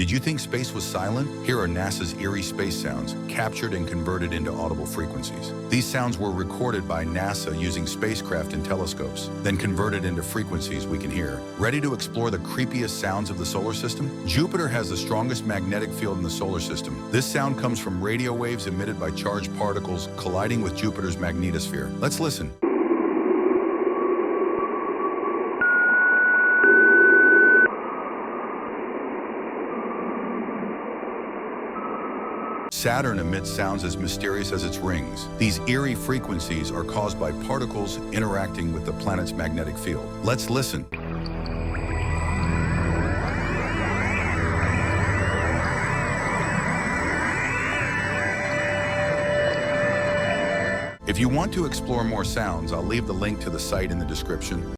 Did you think space was silent? Here are NASA's eerie space sounds, captured and converted into audible frequencies. These sounds were recorded by NASA using spacecraft and telescopes, then converted into frequencies we can hear. Ready to explore the creepiest sounds of the solar system? Jupiter has the strongest magnetic field in the solar system. This sound comes from radio waves emitted by charged particles colliding with Jupiter's magnetosphere. Let's listen. Saturn emits sounds as mysterious as its rings. These eerie frequencies are caused by particles interacting with the planet's magnetic field. Let's listen. If you want to explore more sounds, I'll leave the link to the site in the description.